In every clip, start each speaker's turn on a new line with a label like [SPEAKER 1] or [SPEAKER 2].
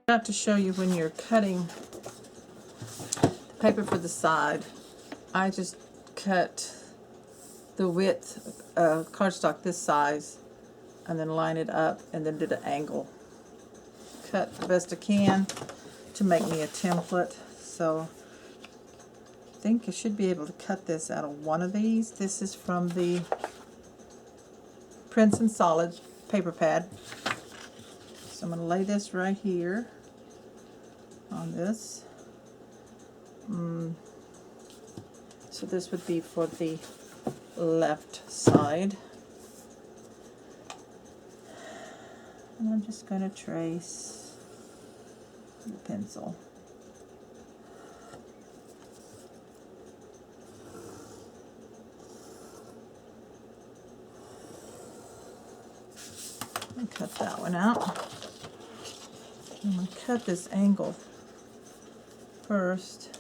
[SPEAKER 1] I forgot to show you when you're cutting the paper for the side. I just cut the width cardstock this size and then line it up and then did an angle. Cut the best I can to make me a template. So I think I should be able to cut this out of one of these. This is from the Prints and Solid paper pad. So I'm going to lay this right here on this. So this would be for the left side. And I'm just going to trace the pencil. And cut that one out. I'm going to cut this angle first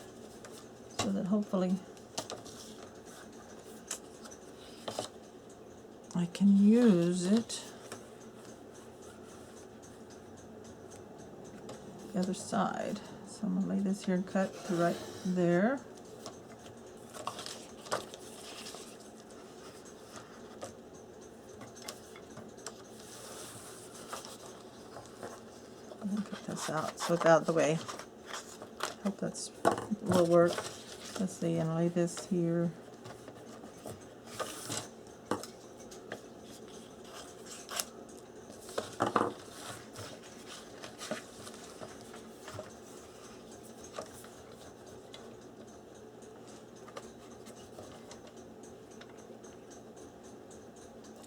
[SPEAKER 1] so that hopefully I can use it the other side. So I'm going to lay this here and cut right there. Cut this out so it's out of the way. Hope that's will work. Let's see, and lay this here.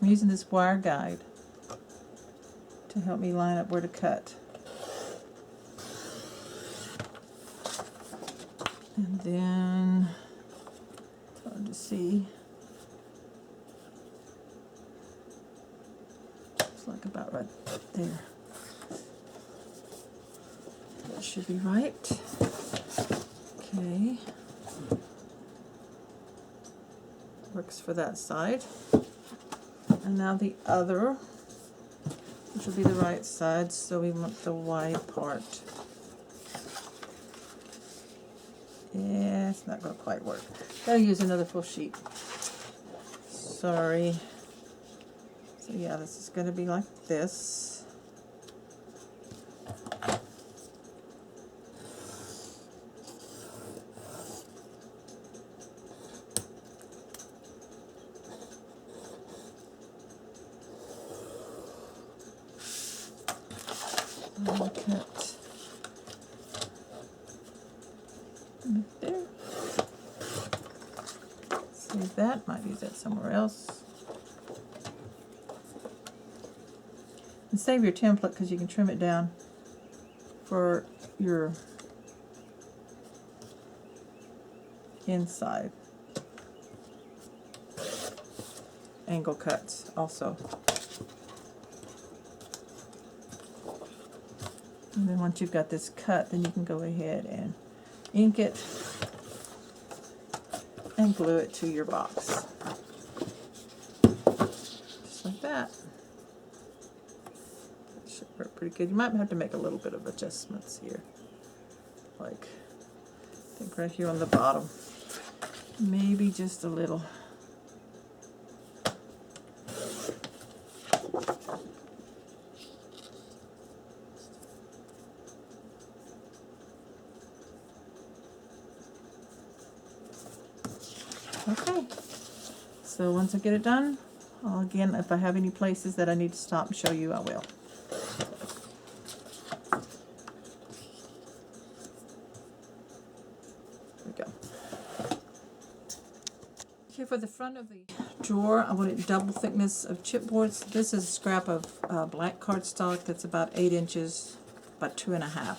[SPEAKER 1] I'm using this wire guide to help me line up where to cut. And then I'll just see. Looks like about right there. That should be right. Okay. Works for that side. And now the other, which will be the right side, so we want the wide part. Yeah, it's not going to quite work. Gotta use another full sheet. Sorry. So yeah, this is going to be like this. I'll cut right there. Save that. Might use that somewhere else. And save your template because you can trim it down for your inside angle cuts also. And then once you've got this cut, then you can go ahead and ink it and glue it to your box. Just like that. That should work pretty good. You might have to make a little bit of adjustments here. Like, I think right here on the bottom. Maybe just a little. Okay, so once I get it done, again, if I have any places that I need to stop and show you, I will. There we go. Here for the front of the drawer, I wanted double thickness of chipboards. This is a scrap of black cardstock that's about 8 inches by 2.5.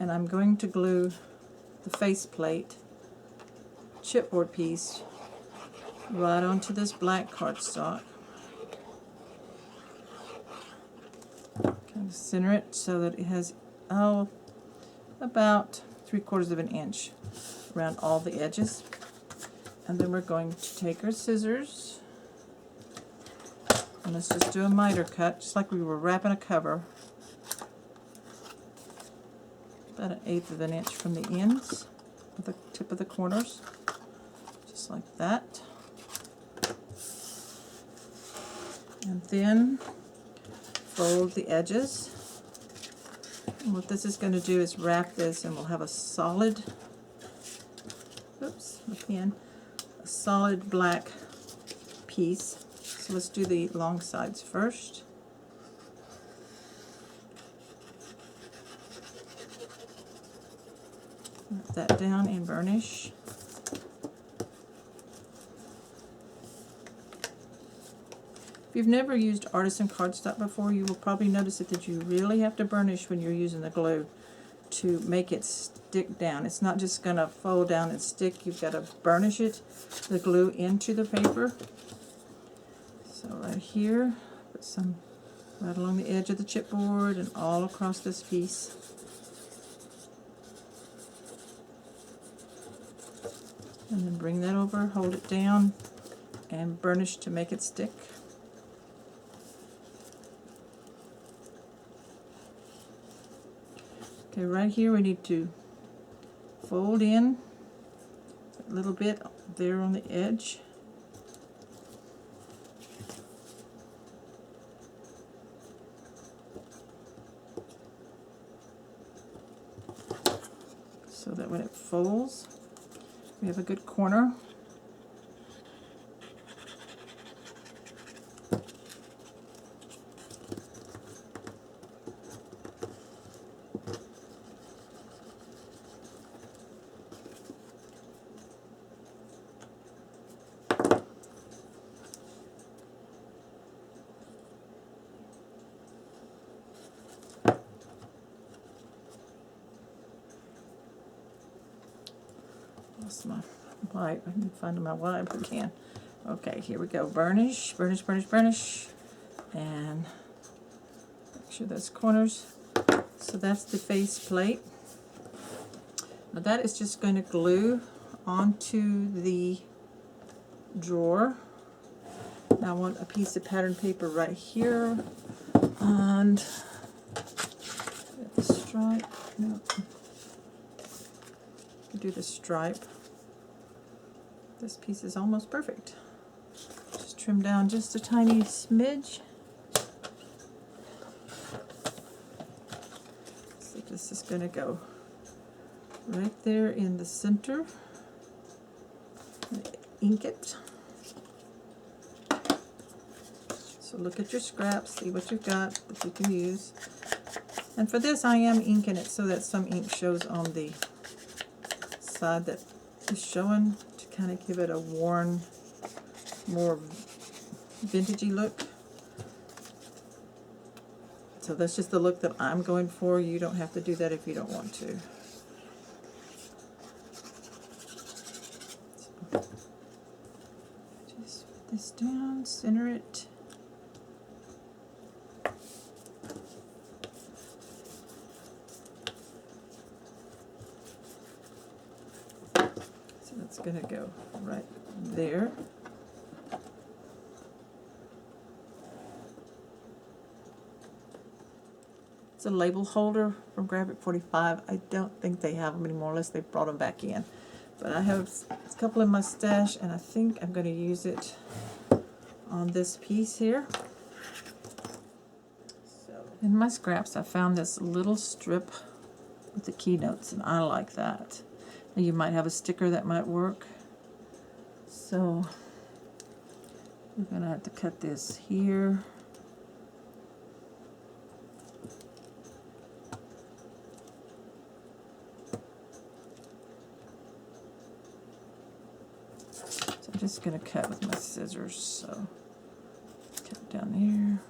[SPEAKER 1] And I'm going to glue the faceplate chipboard piece right onto this black cardstock. Kind of center it so that it has about 3/4 of an inch around all the edges. And then we're going to take our scissors and let's just do a miter cut, just like we were wrapping a cover. about 1/8 of an inch from the ends of the tip of the corners, just like that. And then fold the edges. And what this is going to do is wrap this, and we'll have a solid, oops, my pen, a solid black piece. So let's do the long sides first. Wrap that down and burnish. If you've never used artisan cardstock before, you will probably notice that you really have to burnish when you're using the glue to make it stick down. It's not just going to fold down and stick. You've got to burnish it, the glue, into the paper. So right here, put some right along the edge of the chipboard and all across this piece. And then bring that over, hold it down, and burnish to make it stick. Okay, right here we need to fold in a little bit there on the edge. So that when it folds, we have a good corner. Lost my wipe. I need to find my wipe again. Okay, here we go. Burnish, burnish, burnish, burnish, and make sure those corners. So that's the face plate. Now that is just going to glue onto the drawer. Now I want a piece of pattern paper right here, and the stripe. No, do the stripe. This piece is almost perfect. Just trim down just a tiny smidge. So this is going to go right there in the center. Ink it. So look at your scraps, see what you've got that you can use. And for this I am inking it so that some ink shows on the side that is showing, to kind of give it a worn, more vintagey look. So that's just the look that I'm going for. You don't have to do that if you don't want to. So just put this down, center it. So that's going to go right there. It's a label holder from Grab It 45. I don't think they have them anymore unless they brought them back in. But I have a couple in my stash, and I think I'm going to use it on this piece here. So in my scraps, I found this little strip with the keynotes, and I like that. Now you might have a sticker that might work. So we're going to have to cut this here. I'm just going to cut with my scissors, so cut down here.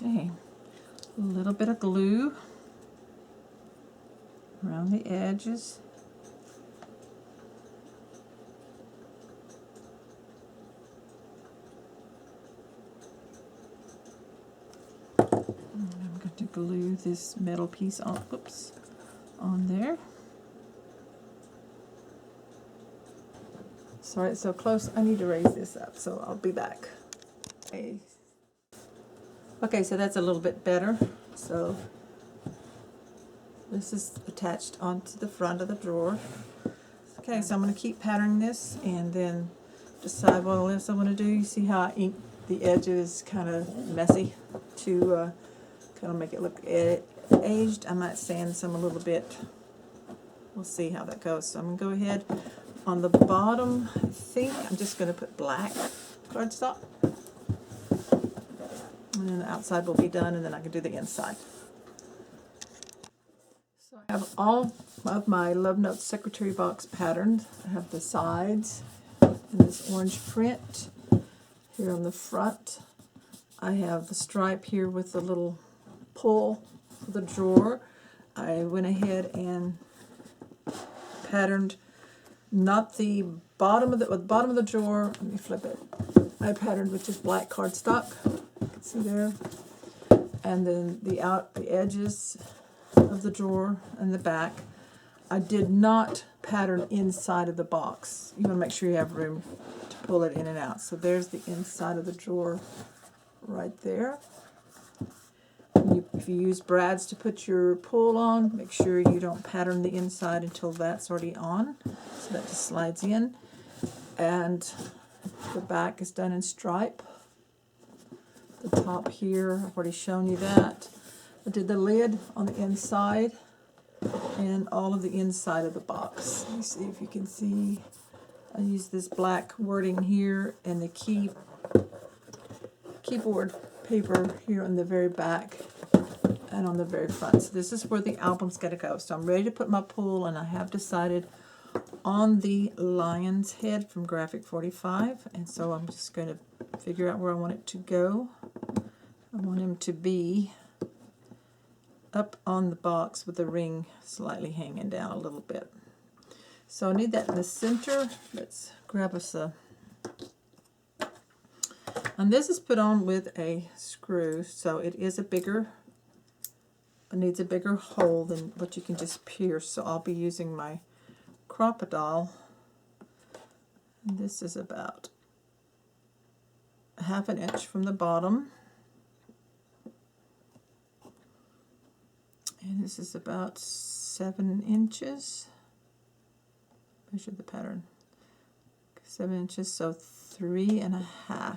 [SPEAKER 1] Okay, a little bit of glue. around the edges. And I'm going to glue this metal piece on, on there. Sorry, it's so close. I need to raise this up, so I'll be back. Okay, so that's a little bit better. So this is attached onto the front of the drawer. Okay, so I'm going to keep patterning this and then decide what else I want to do. You see how I ink the edges kind of messy to kind of make it look aged. I might sand some a little bit. We'll see how that goes. So I'm going to go ahead. On the bottom, I think I'm just going to put black cardstock. And then the outside will be done, and then I can do the inside. So I have all of my Love Notes Secretary Box patterned. I have the sides and this orange print here on the front. I have the stripe here with the little pull for the drawer. I went ahead and patterned not the bottom of the drawer. Let me flip it. I patterned with just black cardstock. You can see there, and then the edges of the drawer and the back. I did not pattern inside of the box. You want to make sure you have room to pull it in and out. So there's the inside of the drawer right there. If you use brads to put your pull on, make sure you don't pattern the inside until that's already on. So that just slides in. And the back is done in stripe. The top here, I've already shown you that. I did the lid on the inside and all of the inside of the box. Let me see if you can see. I used this black wording here and the keyboard paper here on the very back and on the very front. So this is where the album's going to go. So I'm ready to put my pull, and I have decided on the lion's head from Graphic 45, and so I'm just going to figure out where I want it to go. I want him to be up on the box with the ring slightly hanging down a little bit. So I need that in the center. Let's grab us a... And this is put on with a screw, so it is a bigger... It needs a bigger hole than what you can just pierce. So I'll be using my Crop-A-Doll. And this is about 1/2 inch from the bottom. And this is about 7 inches. Measure the pattern. 7 inches, so 3.5.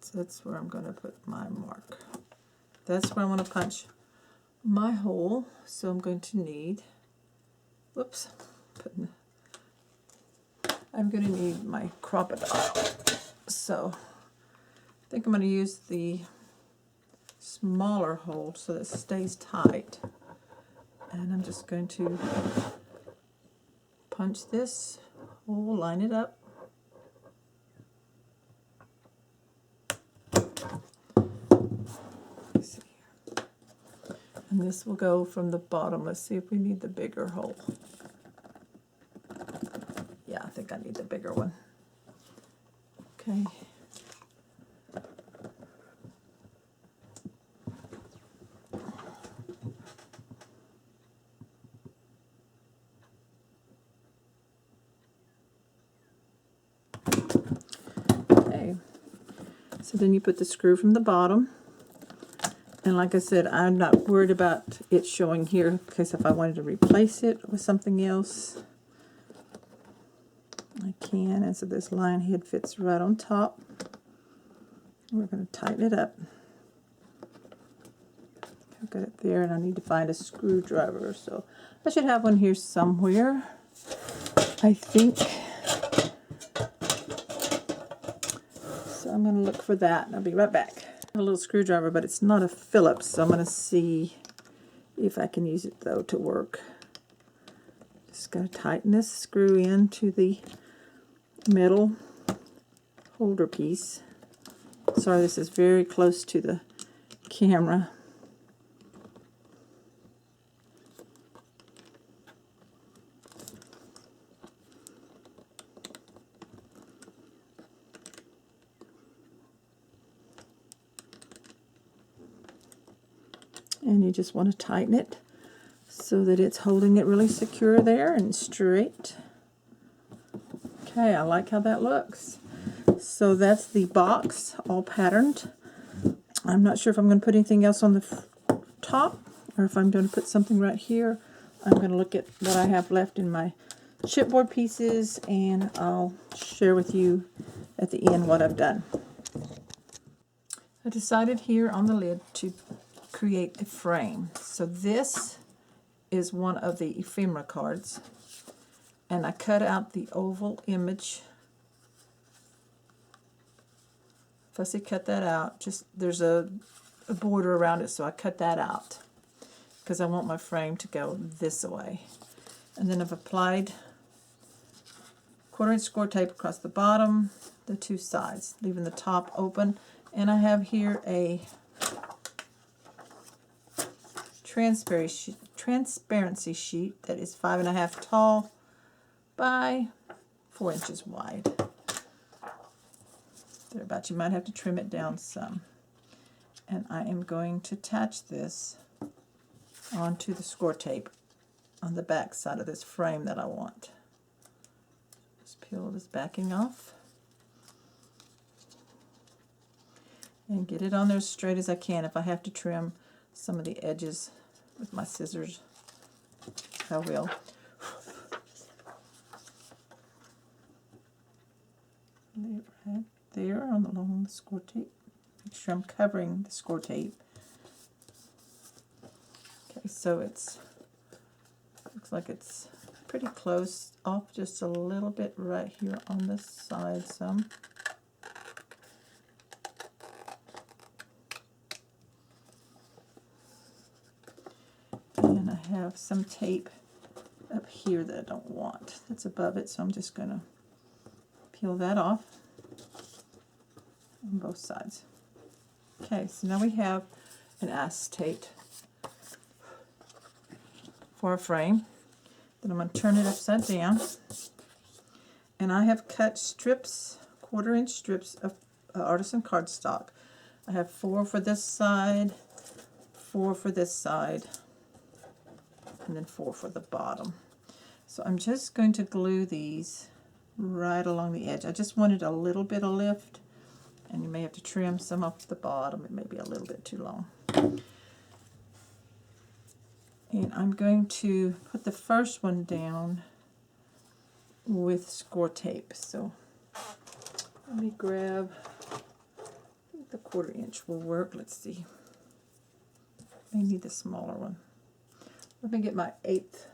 [SPEAKER 1] So that's where I'm going to put my mark. That's where I want to punch my hole. So I'm going to need, whoops, I'm going to need my Crop-A-Doll. So I think I'm going to use the smaller hole so that it stays tight. And I'm just going to punch this hole, line it up. And this will go from the bottom. Let's see if we need the bigger hole. Yeah, I think I need the bigger one. Okay. Okay. So then you put the screw from the bottom. And like I said, I'm not worried about it showing here, because if I wanted to replace it with something else, I can. And so this lion head fits right on top. We're going to tighten it up. I've got it there, and I need to find a screwdriver. So I should have one here somewhere, I think. So I'm going to look for that, and I'll be right back. A little screwdriver, but it's not a Phillips, so I'm going to see if I can use it though to work. Just got to tighten this screw into the metal holder piece Sorry, this is very close to the camera. And you just want to tighten it so that it's holding it really secure there and straight. Okay, I like how that looks. So that's the box, all patterned. I'm not sure if I'm going to put anything else on the top or if I'm going to put something right here. I'm going to look at what I have left in my chipboard pieces, and I'll share with you at the end what I've done. I decided here on the lid to create a frame. So this is one of the ephemera cards, and I cut out the oval image. Fussy cut that out. Just there's a border around it, so I cut that out because I want my frame to go this way. And then I've applied 1/4-inch score tape across the bottom, the two sides, leaving the top open. And I have here a transparency sheet that is 5.5 tall by 4 inches wide. Thereabout. You might have to trim it down some. And I am going to attach this onto the score tape on the back side of this frame that I want. Just peel this backing off and get it on there as straight as I can. If I have to trim some of the edges with my scissors, I will. Right there along the score tape. Make sure I'm covering the score tape. Okay, so it's looks like it's pretty close, off just a little bit right here on this side some. And I have some tape up here that I don't want that's above it, so I'm just going to peel that off on both sides. Okay, so now we have an acetate for a frame. Then I'm going to turn it upside down, and I have cut strips, 1/4-inch strips of artisan cardstock. I have 4 for this side, 4 for this side, and then 4 for the bottom. So I'm just going to glue these right along the edge. I just wanted a little bit of lift, and you may have to trim some off the bottom. It may be a little bit too long. And I'm going to put the first one down with score tape. So let me grab, I think the 1/4-inch will work. Let's see. I may need the smaller one. Let me get my 1/8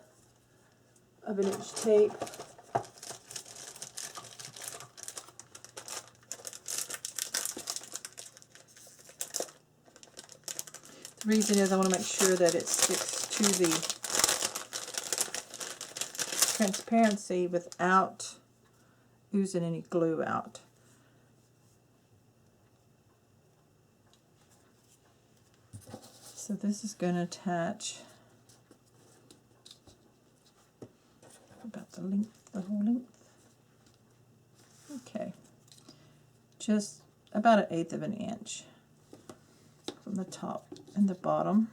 [SPEAKER 1] of an inch tape. The reason is I want to make sure that it sticks to the transparency without oozing any glue out. So this is going to attach about the length, the whole length. Okay, just about 1/8 of an inch from the top and the bottom.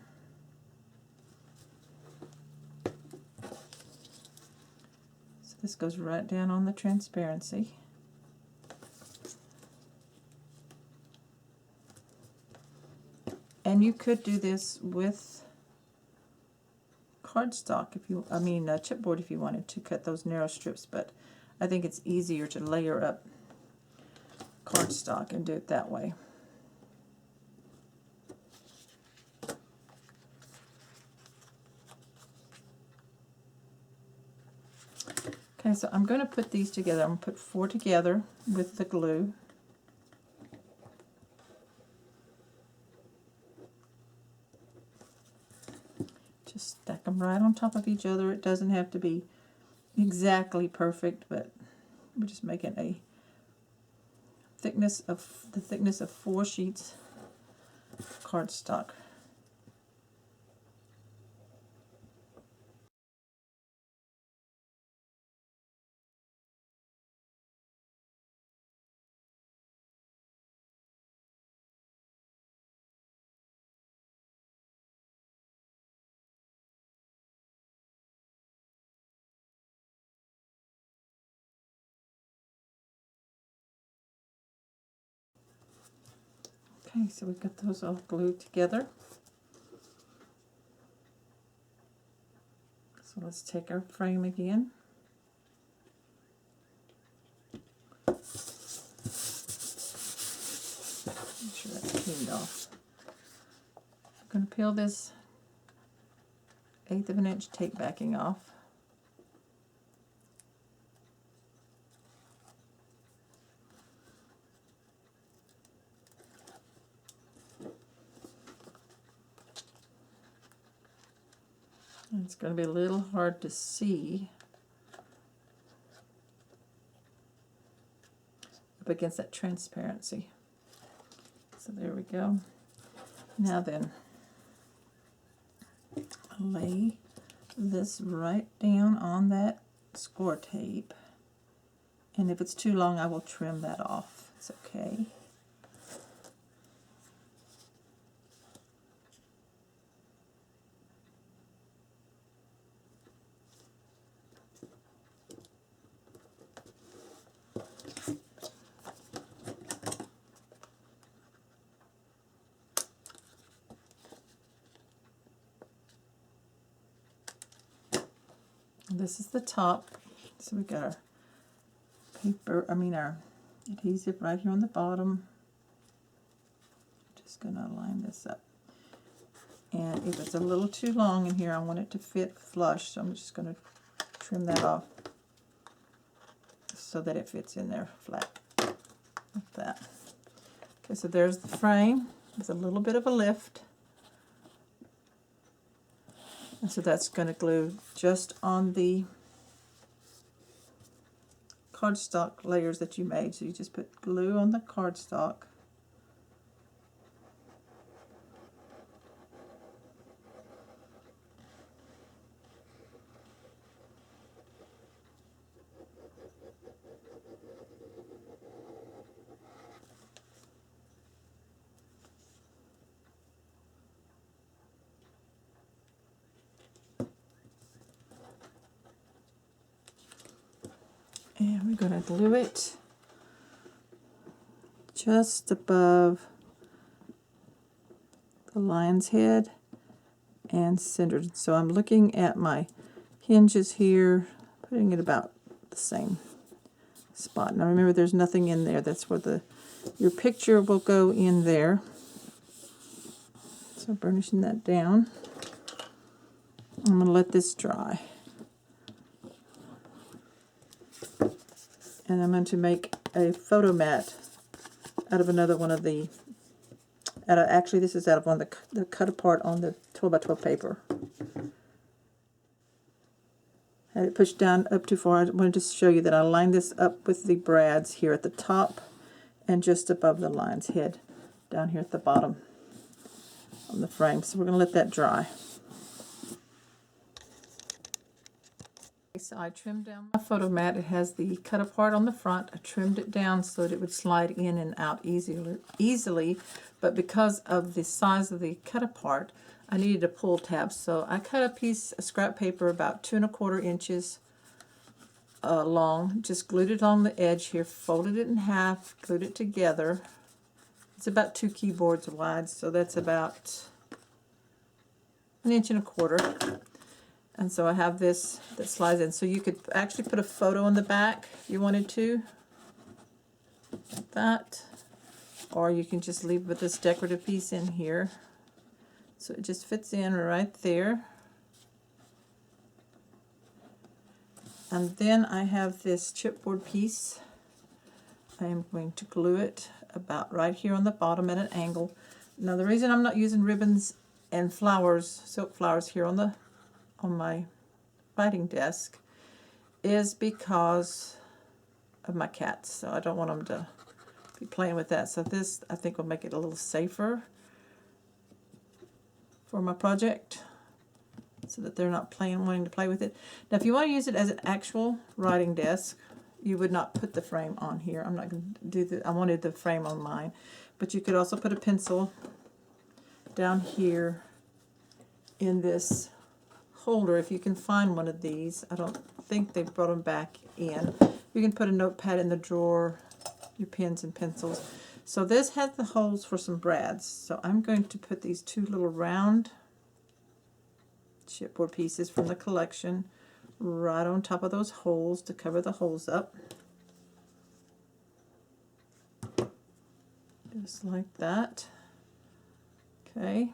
[SPEAKER 1] So this goes right down on the transparency. And you could do this with cardstock if you, chipboard if you wanted to cut those narrow strips, but I think it's easier to layer up cardstock and do it that way. Okay, so I'm going to put these together. I'm going to put 4 together with the glue. Just stack them right on top of each other. It doesn't have to be exactly perfect, but we're just making a thickness of 4 sheets cardstock. Okay, so we've got those all glued together. So let's take our frame again. Make sure that's cleaned off. I'm going to peel this 1/8 of an inch tape backing off. And it's going to be a little hard to see up against that transparency. So there we go. Now then, lay this right down on that score tape. And if it's too long, I will trim that off. It's okay. This is the top. So we got our our adhesive right here on the bottom. Just gonna line this up. And if it's a little too long in here, I want it to fit flush, so I'm just gonna trim that off so that it fits in there flat, like that. Okay, so there's the frame. There's a little bit of a lift. And so that's going to glue just on the cardstock layers that you made. So you just put glue on the cardstock. And we're going to glue it just above the lion's head and centered. So I'm looking at my hinges here, putting it about the same spot. Now remember, there's nothing in there. That's where your picture will go in there. So burnishing that down. I'm going to let this dry. And I'm going to make a photo mat out of another one of the, actually this is out of one of the cut apart on the 12 by 12 paper. Had it pushed down up too far. I wanted to show you that I lined this up with the brads here at the top and just above the lion's head down here at the bottom on the frame. So we're going to let that dry. So I trimmed down my photo mat. It has the cut apart on the front. I trimmed it down so that it would slide in and out easily, but because of the size of the cut apart, I needed a pull tab. So I cut a piece of scrap paper about 2 1/4 inches long, just glued it on the edge here, folded it in half, glued it together. It's about 2 keyboards wide, so that's about 1 1/4 inches. And so I have this that slides in. So you could actually put a photo in the back if you wanted to, like that. Or you can just leave with this decorative piece in here. So it just fits in right there. And then I have this chipboard piece. I am going to glue it about right here on the bottom at an angle. Now the reason I'm not using ribbons and flowers, silk flowers here on my writing desk is because of my cats. So I don't want them to be playing with that. So this, I think, will make it a little safer for my project, so that they're not wanting to play with it. Now, if you want to use it as an actual writing desk, you would not put the frame on here. I'm not going to do I wanted the frame on mine. But you could also put a pencil down here in this holder, if you can find one of these. I don't think they brought them back in. You can put a notepad in the drawer, your pens and pencils. So this has the holes for some brads. So I'm going to put these two little round chipboard pieces from the collection right on top of those holes to cover the holes up. Just like that. Okay.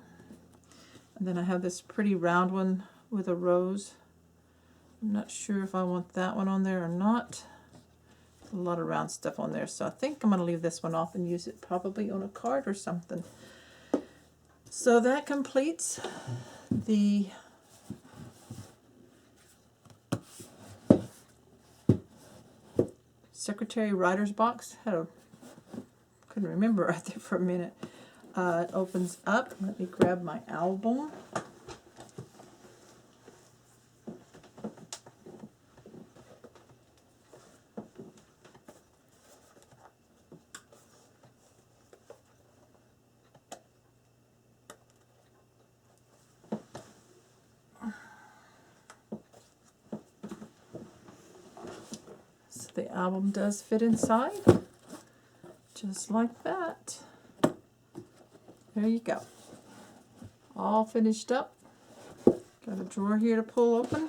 [SPEAKER 1] And then I have this pretty round one with a rose. I'm not sure if I want that one on there or not. A lot of round stuff on there, so I think I'm going to leave this one off and use it probably on a card or something. So that completes the Secretary Writer's Box. Couldn't remember right there for a minute. It opens up. Let me grab my album. So the album does fit inside, just like that. There you go. All finished up. Got a drawer here to pull open.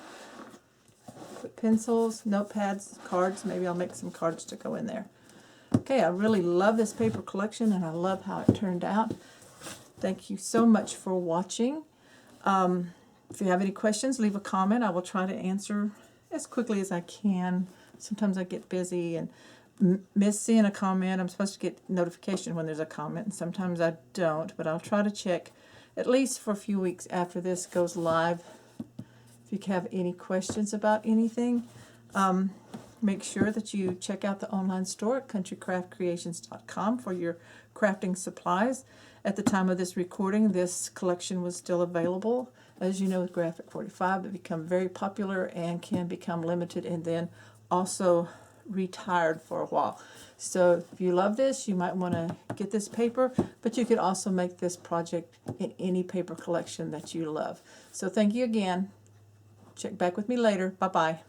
[SPEAKER 1] Put pencils, notepads, cards. Maybe I'll make some cards to go in there. Okay, I really love this paper collection, and I love how it turned out. Thank you so much for watching. If you have any questions, leave a comment. I will try to answer as quickly as I can. Sometimes I get busy and miss seeing a comment. I'm supposed to get notification when there's a comment, and sometimes I don't, but I'll try to check at least for a few weeks after this goes live. If you have any questions about anything, make sure that you check out the online store at countrycraftcreations.com for your crafting supplies. At the time of this recording, this collection was still available. As you know, with Graphic 45, it become very popular and can become limited and then also retired for a while. So if you love this, you might want to get this paper, but you could also make this project in any paper collection that you love. So thank you again. Check back with me later. Bye-bye.